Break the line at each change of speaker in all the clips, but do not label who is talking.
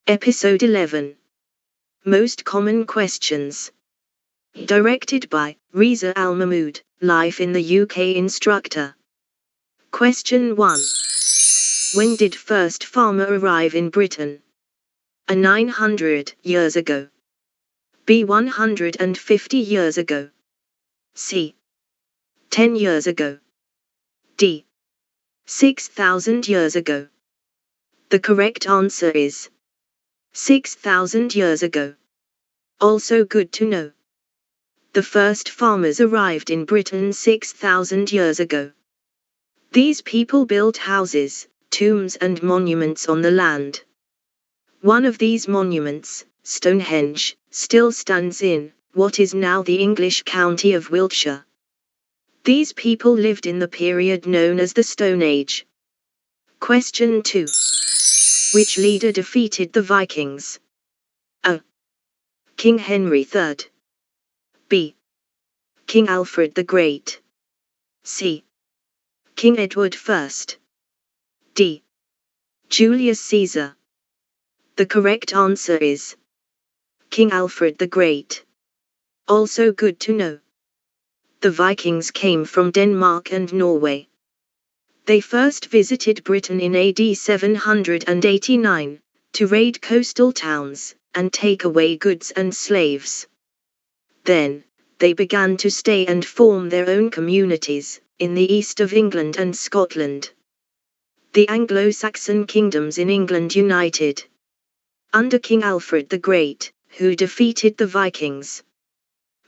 Episode 11. Most Common Questions. Directed by Reza Al-Mahmud, live in the UK instructor. Question 1. When did first farmer arrive in Britain? A. 900 years ago. B. 150 years ago. C. 10 years ago. D. 6,000 years ago. The correct answer is 6,000 years ago. Also good to know. The first farmers arrived in Britain 6,000 years ago. These people built houses, tombs and monuments on the land. One of these monuments, Stonehenge, still stands in what is now the English county of Wiltshire. These people lived in the period known as the Stone Age. Question 2. Which leader defeated the Vikings? A. King Henry III. B. King Alfred the Great. C. King Edward I. D. Julius Caesar. The correct answer is King Alfred the Great. Also good to know. The Vikings came from Denmark and Norway. They first visited Britain in AD 789, to raid coastal towns, and take away goods and slaves. Then, they began to stay and form their own communities, in the east of England and Scotland. The Anglo-Saxon kingdoms in England united under King Alfred the Great, who defeated the Vikings.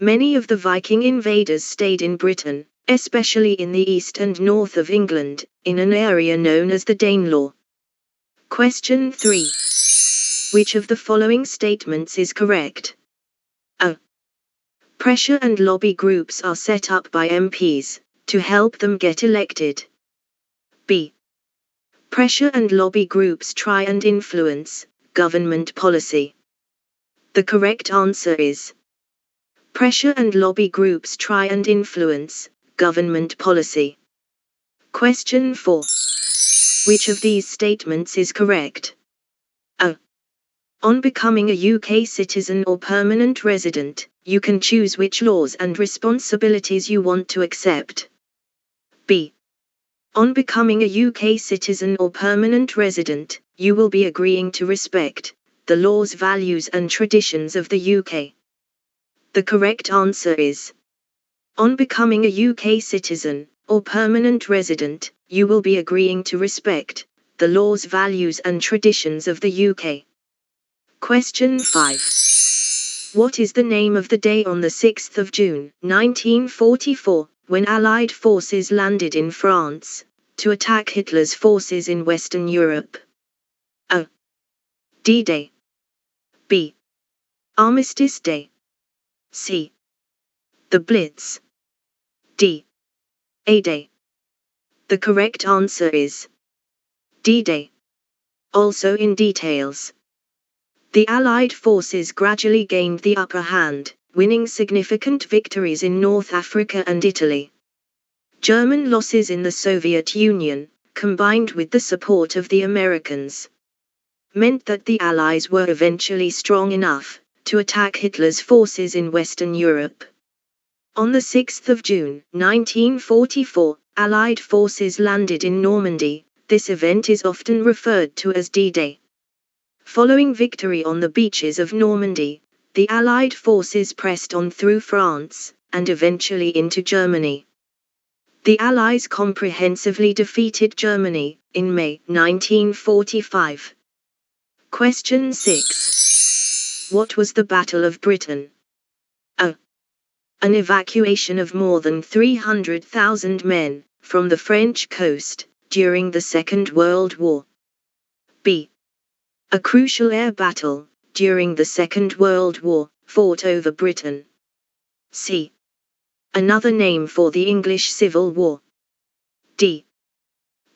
Many of the Viking invaders stayed in Britain, especially in the east and north of England, in an area known as the Danelaw. Question 3. Which of the following statements is correct? A. Pressure and lobby groups are set up by MPs, to help them get elected. B. Pressure and lobby groups try and influence government policy. The correct answer is pressure and lobby groups try and influence government policy. Question 4. Which of these statements is correct? A. On becoming a UK citizen or permanent resident, you can choose which laws and responsibilities you want to accept. B. On becoming a UK citizen or permanent resident, you will be agreeing to respect the laws, values and traditions of the UK. The correct answer is on becoming a UK citizen, or permanent resident, you will be agreeing to respect the laws, values and traditions of the UK. Question 5. What is the name of the day on the 6th of June, 1944, when Allied forces landed in France, to attack Hitler's forces in Western Europe? A. D-Day. B. Armistice Day. C. The Blitz. D. A-Day. The correct answer is D-Day. Also in details. The Allied forces gradually gained the upper hand, winning significant victories in North Africa and Italy. German losses in the Soviet Union, combined with the support of the Americans, meant that the Allies were eventually strong enough to attack Hitler's forces in Western Europe. On the 6th of June, 1944, Allied forces landed in Normandy. This event is often referred to as D-Day. Following victory on the beaches of Normandy, the Allied forces pressed on through France, and eventually into Germany. The Allies comprehensively defeated Germany, in May 1945. Question 6. What was the Battle of Britain? A. An evacuation of more than 300,000 men, from the French coast, during the Second World War. B. A crucial air battle, during the Second World War, fought over Britain. C. Another name for the English Civil War. D.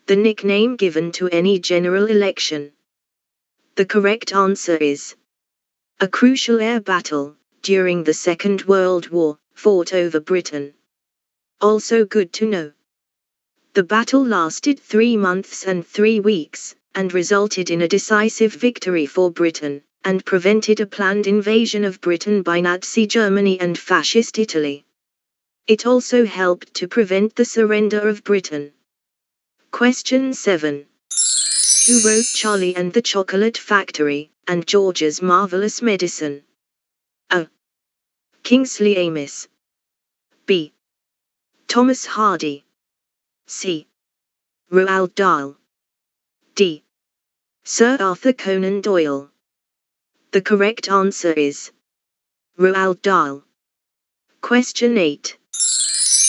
The nickname given to any general election. The correct answer is a crucial air battle, during the Second World War, fought over Britain. Also good to know. The battle lasted 3 months and 3 weeks, and resulted in a decisive victory for Britain, and prevented a planned invasion of Britain by Nazi Germany and Fascist Italy. It also helped to prevent the surrender of Britain. Question 7. Who wrote Charlie and the Chocolate Factory, and George's Marvelous Medicine? A. Kingsley Amis. B. Thomas Hardy. C. Roald Dahl. D. Sir Arthur Conan Doyle. The correct answer is Roald Dahl. Question 8.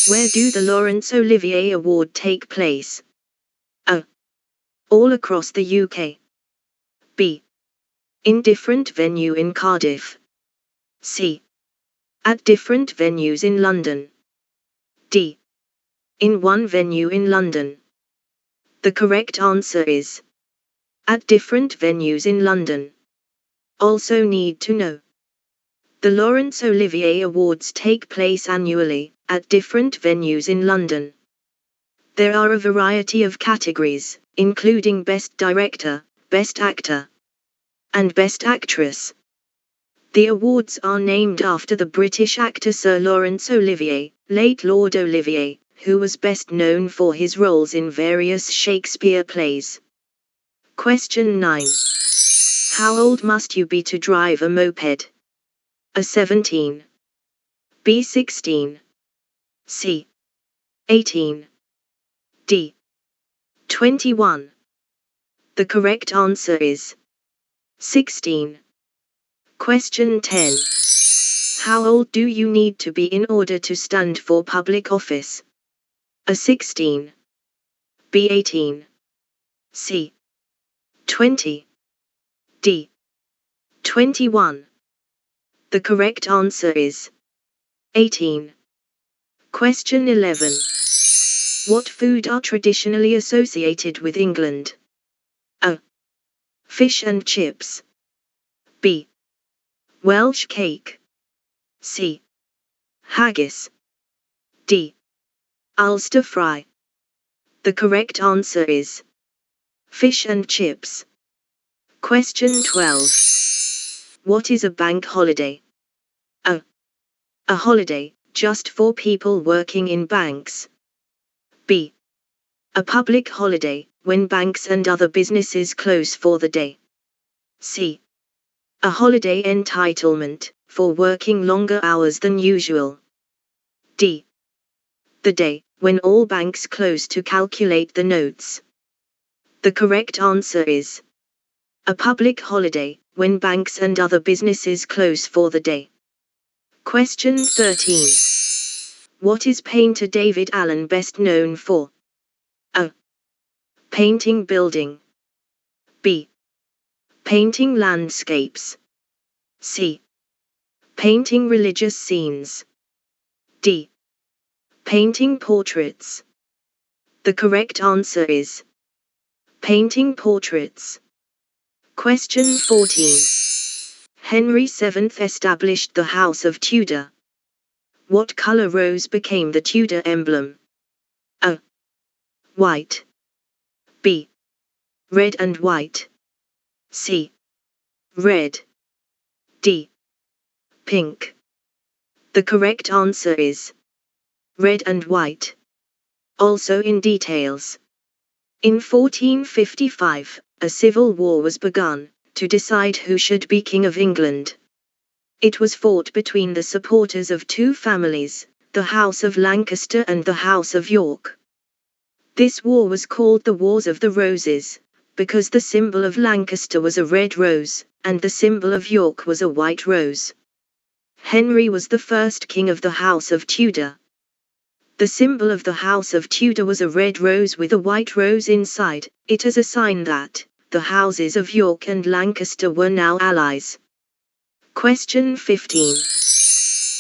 Where do the Laurence Olivier Award take place? A. All across the UK. B. In different venue in Cardiff. C. At different venues in London. D. In one venue in London. The correct answer is at different venues in London. Also need to know. The Laurence Olivier Awards take place annually, at different venues in London. There are a variety of categories, including Best Director, Best Actor, and Best Actress. The awards are named after the British actor Sir Laurence Olivier, late Lord Olivier, who was best known for his roles in various Shakespeare plays. Question 9. How old must you be to drive a moped? A. 17. B. 16. C. 18. D. 21. The correct answer is 16. Question 10. How old do you need to be in order to stand for public office? A. 16. B. 18. C. 20. D. 21. The correct answer is 18. Question 11. What food are traditionally associated with England? A. Fish and chips. B. Welsh cake. C. Haggis. D. Ulster fry. The correct answer is fish and chips. Question 12. What is a bank holiday? A. A holiday, just for people working in banks. B. A public holiday, when banks and other businesses close for the day. C. A holiday entitlement, for working longer hours than usual. D. The day, when all banks close to calculate the notes. The correct answer is a public holiday, when banks and other businesses close for the day. Question 13. What is painter David Allan best known for? A. Painting building. B. Painting landscapes. C. Painting religious scenes. D. Painting portraits. The correct answer is painting portraits. Question 14. Henry VII established the House of Tudor. What color rose became the Tudor emblem? A. White. B. Red and white. C. Red. D. Pink. The correct answer is red and white. Also in details. In 1455, a civil war was begun, to decide who should be King of England. It was fought between the supporters of two families, the House of Lancaster and the House of York. This war was called the Wars of the Roses, because the symbol of Lancaster was a red rose, and the symbol of York was a white rose. Henry was the first king of the House of Tudor. The symbol of the House of Tudor was a red rose with a white rose inside, it as a sign that the houses of York and Lancaster were now allies. Question 15.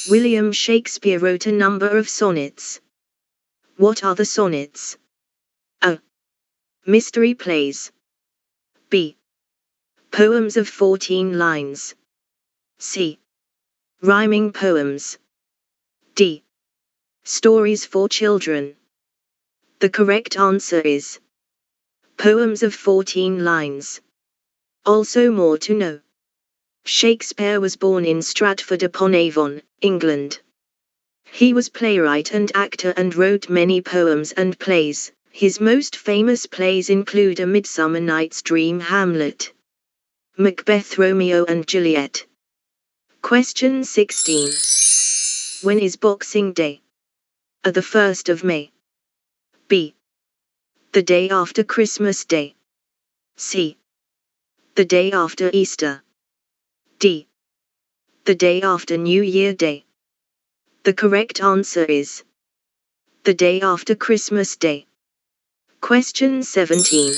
William Shakespeare wrote a number of sonnets. What are the sonnets? A. Mystery plays. B. Poems of 14 lines. C. Rhyming poems. D. Stories for children. The correct answer is Poems of 14 lines. Also more to know. Shakespeare was born in Stratford-upon-Avon, England. He was playwright and actor and wrote many poems and plays. His most famous plays include A Midsummer Night's Dream, Hamlet, Macbeth, Romeo and Juliet. Question 16. When is Boxing Day? A. The 1st of May. B. The day after Christmas Day. C. The day after Easter. D. The day after New Year Day. The correct answer is the day after Christmas Day. Question 17.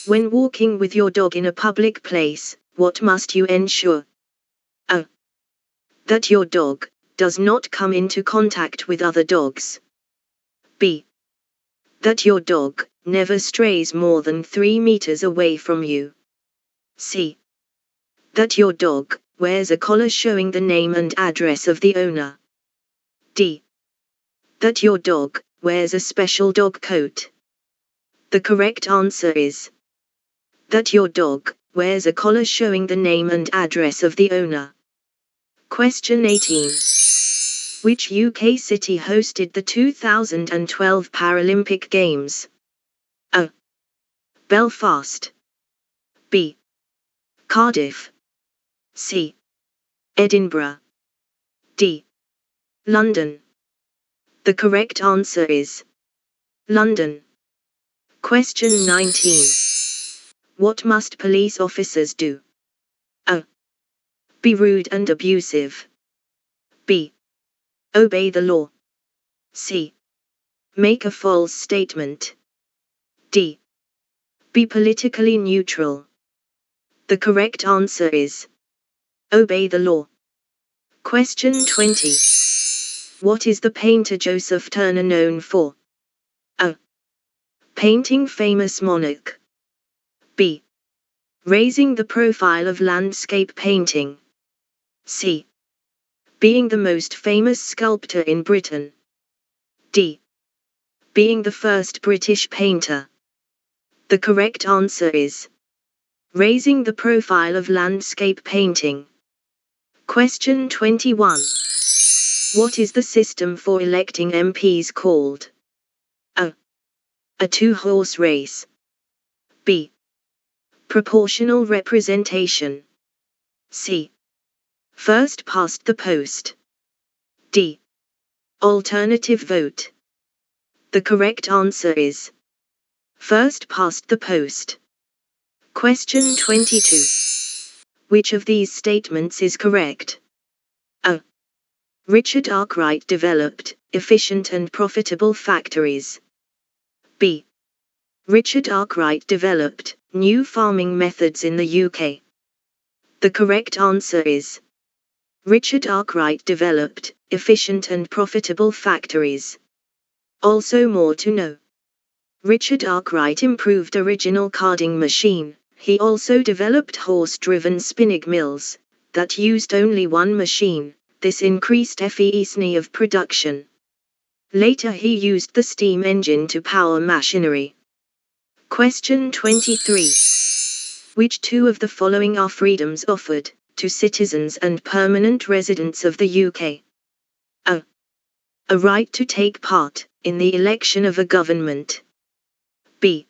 When walking with your dog in a public place, what must you ensure? A. That your dog does not come into contact with other dogs. B. That your dog never strays more than 3 meters away from you. C. That your dog wears a collar showing the name and address of the owner. D. That your dog wears a special dog coat. The correct answer is that your dog wears a collar showing the name and address of the owner. Question 18. Which UK city hosted the 2012 Paralympic Games? A. Belfast. B. Cardiff. C. Edinburgh. D. London. The correct answer is London. Question 19. What must police officers do? A. Be rude and abusive. B. Obey the law. C. Make a false statement. D. Be politically neutral. The correct answer is obey the law. Question 20. What is the painter Joseph Turner known for? A. Painting famous monarch. B. Raising the profile of landscape painting. C. Being the most famous sculptor in Britain. D. Being the first British painter. The correct answer is raising the profile of landscape painting. Question 21. What is the system for electing MPs called? A. A two-horse race. B. Proportional representation. C. First past the post. D. Alternative vote. The correct answer is first past the post. Question 22. Which of these statements is correct? A. Richard Arkwright developed efficient and profitable factories. B. Richard Arkwright developed new farming methods in the UK. The correct answer is Richard Arkwright developed efficient and profitable factories. Also more to know. Richard Arkwright improved original carding machine. He also developed horse-driven spinning mills that used only one machine. This increased efficiency of production. Later he used the steam engine to power machinery. Question 23. Which two of the following are freedoms offered to citizens and permanent residents of the UK? A. A right to take part in the election of a government. B.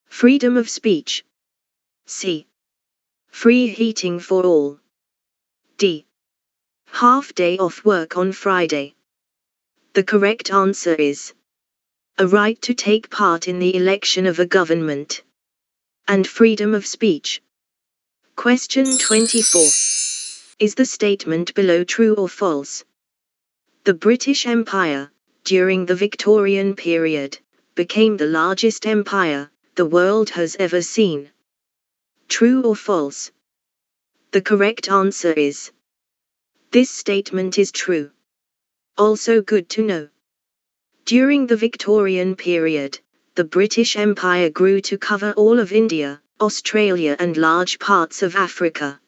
Freedom of speech. C. Free heating for all. D. Half day off work on Friday. The correct answer is a right to take part in the election of a government and freedom of speech. Question 24. Is the statement below true or false? The British Empire, during the Victorian period, became the largest empire the world has ever seen. True or false? The correct answer is this statement is true. Also good to know. During the Victorian period, the British Empire grew to cover all of India, Australia and large parts of Africa.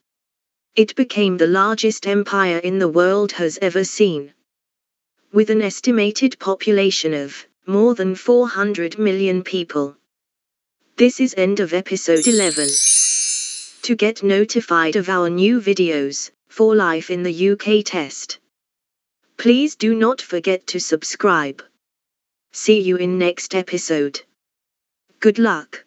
It became the largest empire in the world has ever seen. With an estimated population of more than 400 million people. This is end of episode 11. To get notified of our new videos, for life in the UK test, please do not forget to subscribe. See you in next episode. Good luck.